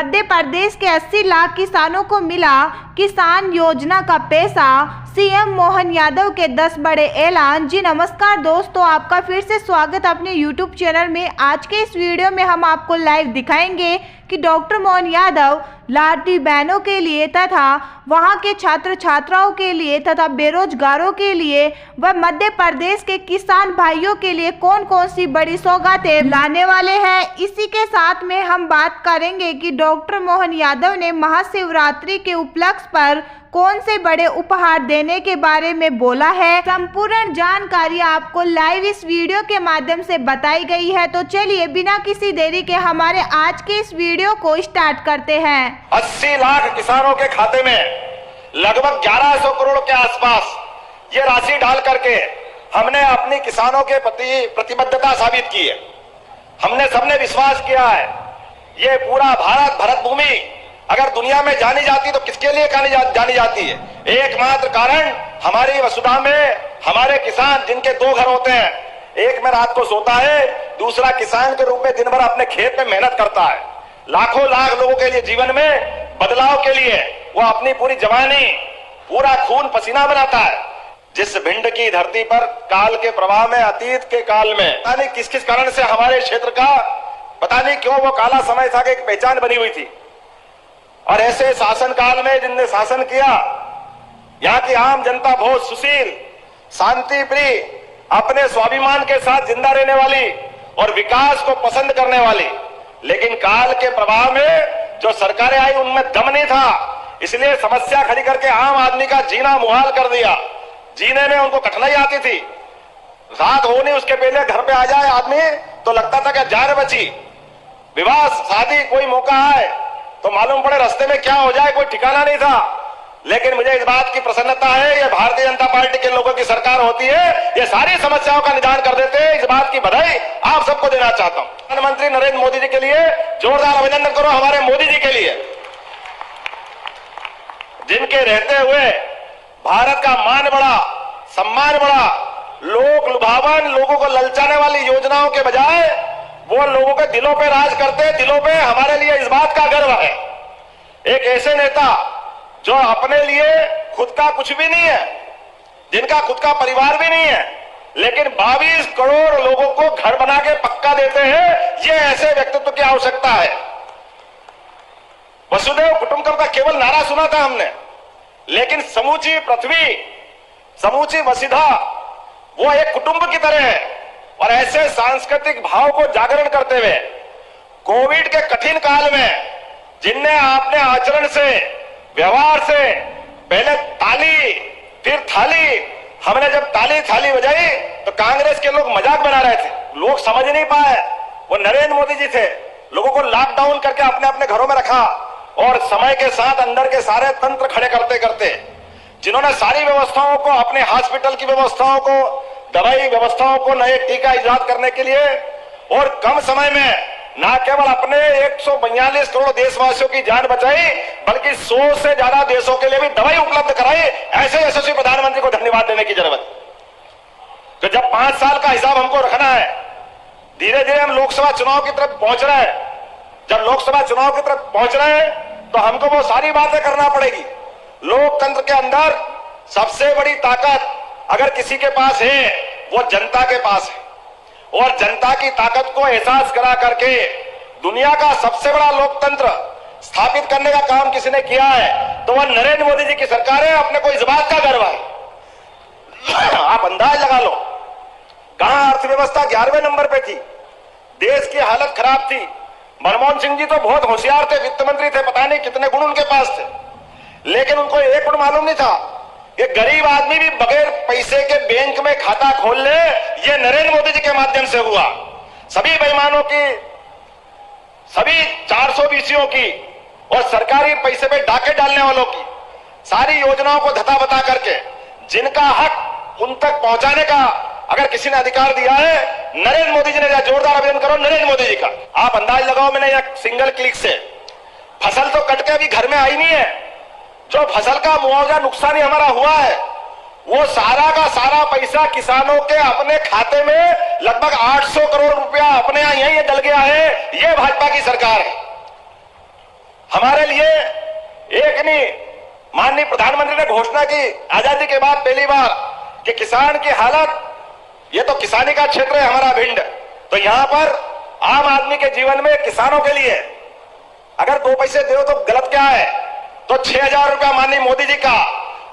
मध्य प्रदेश के 80 लाख किसानों को मिला किसान योजना का पैसा, सीएम मोहन यादव के 10 बड़े ऐलान। जी नमस्कार दोस्तों, आपका फिर से स्वागत अपने यूट्यूब चैनल में। आज के इस वीडियो में हम आपको लाइव दिखाएंगे कि डॉक्टर मोहन यादव लाडली बहनों के लिए तथा वहां के छात्र छात्राओं के लिए तथा बेरोजगारों के लिए व मध्य प्रदेश के किसान भाइयों के लिए कौन कौन सी बड़ी सौगातें लाने वाले हैं। इसी के साथ में हम बात करेंगे कि डॉक्टर मोहन यादव ने महाशिवरात्रि के उपलक्ष्य पर कौन से बड़े उपहार देने के बारे में बोला है। संपूर्ण जानकारी आपको लाइव इस वीडियो के माध्यम से बताई गई है। तो चलिए बिना किसी देरी के हमारे आज के इस वीडियो को स्टार्ट करते हैं। 80 लाख किसानों के खाते में लगभग 1100 करोड़ के आसपास ये राशि डाल करके हमने अपनी किसानों के प्रति प्रतिबद्धता साबित की है। हमने सबने विश्वास किया है ये पूरा भारत भूमि अगर दुनिया में जानी जाती तो किसके लिए जानी जाती है। एकमात्र कारण हमारी वसुधा में हमारे किसान जिनके 2 घर होते हैं, एक में रात को सोता है, दूसरा किसान के रूप में दिन भर अपने खेत में मेहनत करता है। लाखों लाख लोगों के लिए जीवन में बदलाव के लिए वो अपनी पूरी जवानी पूरा खून पसीना बनाता है। जिस भिंड की धरती पर काल के प्रवाह में अतीत के काल में पता नहीं किस किस कारण से हमारे क्षेत्र का पता नहीं क्यों वो काला समय था कि एक पहचान बनी हुई थी। और ऐसे शासन काल में जिनने शासन किया, यहाँ की आम जनता बहुत सुशील, शांति प्रिय, अपने स्वाभिमान के साथ जिंदा रहने वाली और विकास को पसंद करने वाली, लेकिन काल के प्रभाव में जो सरकारें आई उनमें दम नहीं था, इसलिए समस्या खड़ी करके आम आदमी का जीना मुहाल कर दिया। जीने में उनको कठिनाई आती थी। रात होनी उसके पहले घर पे आ जाए आदमी तो लगता था कि जान बची। विवाह शादी कोई मौका आए तो मालूम पड़े रास्ते में क्या हो जाए, कोई ठिकाना नहीं था। लेकिन मुझे इस बात की प्रसन्नता है ये भारतीय जनता पार्टी के लोगों की सरकार होती है, ये सारी समस्याओं का निदान कर देते हैं। इस बात की बधाई आप सबको देना चाहता हूं। प्रधानमंत्री नरेंद्र मोदी जी के लिए जोरदार अभिनंदन करो, हमारे मोदी जी के लिए, जिनके रहते हुए भारत का मान बढ़ा, सम्मान बढ़ा। लोक लुभावन, लोगों को ललचाने वाली योजनाओं के बजाय वो लोगों के दिलों पे राज करते, दिलों पे हमारे लिए इस बात का गर्व है। एक ऐसे नेता जो अपने लिए खुद का कुछ भी नहीं है, जिनका खुद का परिवार भी नहीं है, लेकिन 22 करोड़ लोगों को घर बना के पक्का देते हैं, ये ऐसे व्यक्तित्व की आवश्यकता है। वसुधैव कुटुंबकम का केवल नारा सुना था हमने, लेकिन समूची पृथ्वी, समूची वसुधा वो एक कुटुंब की तरह है। और ऐसे सांस्कृतिक भाव को जागरण करते हुए कोविड के कठिन काल में जिनने आपने आचरण से, व्यवहार से, पहले ताली फिर थाली, हमने जब ताली थाली बजाई तो कांग्रेस के लोग मजाक बना रहे थे, लोग समझ नहीं पाए। वो नरेंद्र मोदी जी थे, लोगों को लॉकडाउन करके अपने अपने घरों में रखा और समय के साथ अंदर के सारे तंत्र खड़े करते करते जिन्होंने सारी व्यवस्थाओं को, अपने हॉस्पिटल की व्यवस्थाओं को, दवाई व्यवस्थाओं को, नए टीका इजाद करने के लिए और कम समय में न केवल अपने 142 करोड़ देशवासियों की जान बचाई, बल्कि 100 से ज्यादा देशों के लिए भी दवाई उपलब्ध कराई। ऐसे यशस्वी प्रधानमंत्री को धन्यवाद देने की जरूरत है। तो जब 5 साल का हिसाब हमको रखना है, धीरे धीरे हम लोकसभा चुनाव की तरफ पहुंच रहे हैं। जब लोकसभा चुनाव की तरफ पहुंच रहे हैं तो हमको वो सारी बातें करना पड़ेगी। लोकतंत्र के अंदर सबसे बड़ी ताकत अगर किसी के पास है वो जनता के पास है, और जनता की ताकत को एहसास करा करके दुनिया का सबसे बड़ा लोकतंत्र स्थापित करने का काम किसी ने किया है तो वह नरेंद्र मोदी जी की सरकार है। अपने को इस बात का गर्व है। आप अंदाज लगा लो कहां अर्थव्यवस्था 11वें नंबर पे थी, देश की हालत खराब थी। मनमोहन सिंह जी तो बहुत होशियार थे, वित्त मंत्री थे, पता नहीं कितने गुण उनके पास थे, लेकिन उनको एक गुण मालूम नहीं था कि गरीब आदमी भी बगैर पैसे के बैंक में खाता खोल ले। ये नरेंद्र मोदी जी के माध्यम से हुआ। सभी बेईमानों की, सभी 420 की और सरकारी पैसे पे डाके डालने वालों की सारी योजनाओं को धता बता करके जिनका हक उन तक पहुंचाने का अगर किसी ने अधिकार दिया है, नरेंद्र मोदी जी ने। जोरदार अभिनंदन करो नरेंद्र मोदी जी का। आप अंदाज लगाओ, मैंने एक सिंगल क्लिक से फसल तो कट के अभी घर में आई नहीं है, जो फसल का मुआवजा नुकसान ही हमारा हुआ है वो सारा का सारा पैसा किसानों के अपने खाते में लगभग 800 करोड़ रुपया अपने यहां यही डल गया है। ये भाजपा की सरकार है। हमारे लिए एक नहीं, माननीय प्रधानमंत्री ने घोषणा की आजादी के बाद पहली बार कि किसान की हालत, ये तो किसानी का क्षेत्र है हमारा भिंड, तो यहां पर आम आदमी के जीवन में किसानों के लिए अगर 2 पैसे दो तो गलत क्या है? तो 6,000 रुपया माननीय मोदी जी का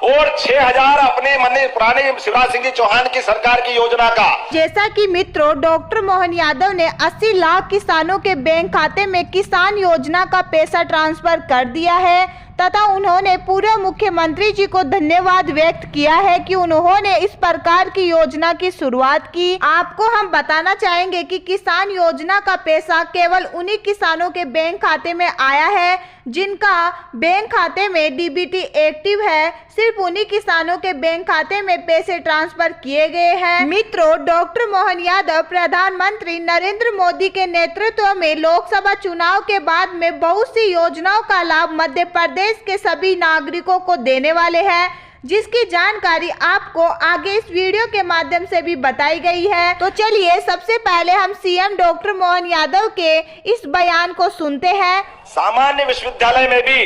और 6,000 अपने माननीय पुरानी शिवराज सिंह जी चौहान की सरकार की योजना का। जैसा कि मित्रों, डॉक्टर मोहन यादव ने 80 लाख किसानों के बैंक खाते में किसान योजना का पैसा ट्रांसफर कर दिया है तथा उन्होंने पूर्व मुख्यमंत्री जी को धन्यवाद व्यक्त किया है कि उन्होंने इस प्रकार की योजना की शुरुआत की। आपको हम बताना चाहेंगे कि किसान योजना का पैसा केवल उन्हीं किसानों के बैंक खाते में आया है जिनका बैंक खाते में डीबीटी एक्टिव है। सिर्फ उन्हीं किसानों के बैंक खाते में पैसे ट्रांसफर किए गए हैं। मित्रों, डॉक्टर मोहन यादव प्रधानमंत्री नरेंद्र मोदी के नेतृत्व में लोकसभा चुनाव के बाद में बहुत सी योजनाओं का लाभ मध्य प्रदेश के सभी नागरिकों को देने वाले हैं, जिसकी जानकारी आपको आगे इस वीडियो के माध्यम से भी बताई गई है। तो चलिए सबसे पहले हम सीएम डॉक्टर मोहन यादव के इस बयान को सुनते हैं। सामान्य विश्वविद्यालय में भी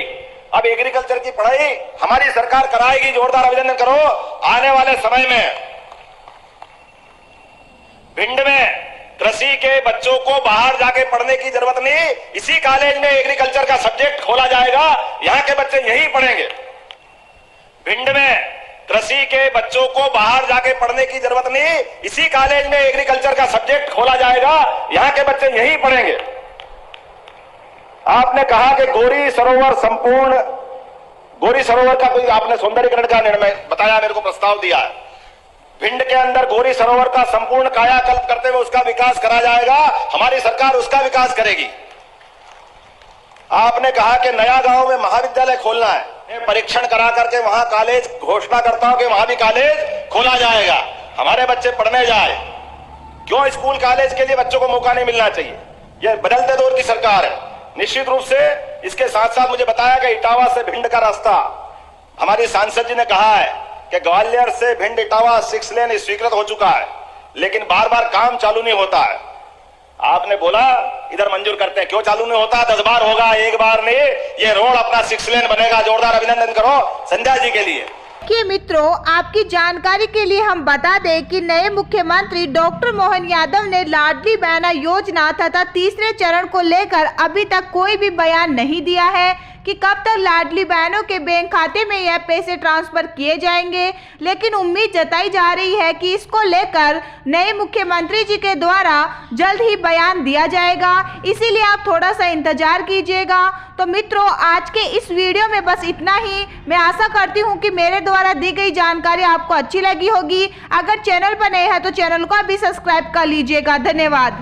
अब एग्रीकल्चर की पढ़ाई हमारी सरकार कराएगी। जोरदार अभिनंदन करो। आने वाले समय में भिंड में कृषि के बच्चों को बाहर जाके पढ़ने की जरूरत नहीं, इसी कॉलेज में एग्रीकल्चर का सब्जेक्ट खोला जाएगा, यहाँ के बच्चे यही पढ़ेंगे। भिंड में कृषि के बच्चों को बाहर जाके पढ़ने की जरूरत नहीं, इसी कॉलेज में एग्रीकल्चर का सब्जेक्ट खोला जाएगा, यहाँ के बच्चे यही पढ़ेंगे। आपने कहा कि गोरी सरोवर संपूर्ण, गोरी सरोवर का कोई आपने सौंदर्यीकरण का निर्णय बताया, मेरे को प्रस्ताव दिया है। भिंड के अंदर गोरी सरोवर का संपूर्ण कायाकल्प करते हुए उसका विकास करा जाएगा, हमारी सरकार उसका विकास करेगी। आपने कहा कि नया गांव में महाविद्यालय खोलना है, परीक्षण करा करके वहां कॉलेज घोषणा करता हूं कि वहां भी कॉलेज खोला जाएगा, हमारे बच्चे पढ़ने जाए। क्यों स्कूल कॉलेज के लिए बच्चों को मौका नहीं मिलना चाहिए? यह बदलते दौर की सरकार है। निश्चित रूप से इसके साथ साथ मुझे बताया कि इटावा से भिंड का रास्ता, हमारी सांसद जी ने कहा है कि ग्वालियर से भिंड इटावा 6 लेन स्वीकृत हो चुका है, लेकिन बार बार काम चालू नहीं होता है। आपने बोला इधर मंजूर करते हैं, क्यों चालू नहीं होता? 10 बार होगा, एक बार नहीं। ये रोड अपना 6 लेन बनेगा। जोरदार अभिनंदन करो संध्या जी के लिए। देखिए मित्रों, आपकी जानकारी के लिए हम बता दें कि नए मुख्यमंत्री डॉक्टर मोहन यादव ने लाडली बहना योजना तथा तीसरे चरण को लेकर अभी तक कोई भी बयान नहीं दिया है कि कब तक लाडली बहनों के बैंक खाते में यह पैसे ट्रांसफर किए जाएंगे, लेकिन उम्मीद जताई जा रही है कि इसको लेकर नए मुख्यमंत्री जी के द्वारा जल्द ही बयान दिया जाएगा, इसीलिए आप थोड़ा सा इंतजार कीजिएगा। तो मित्रों, आज के इस वीडियो में बस इतना ही। मैं आशा करती हूँ कि मेरे द्वारा दी गई जानकारी आपको अच्छी लगी होगी। अगर चैनल पर नए हैं तो चैनल को भी सब्सक्राइब कर लीजिएगा। धन्यवाद।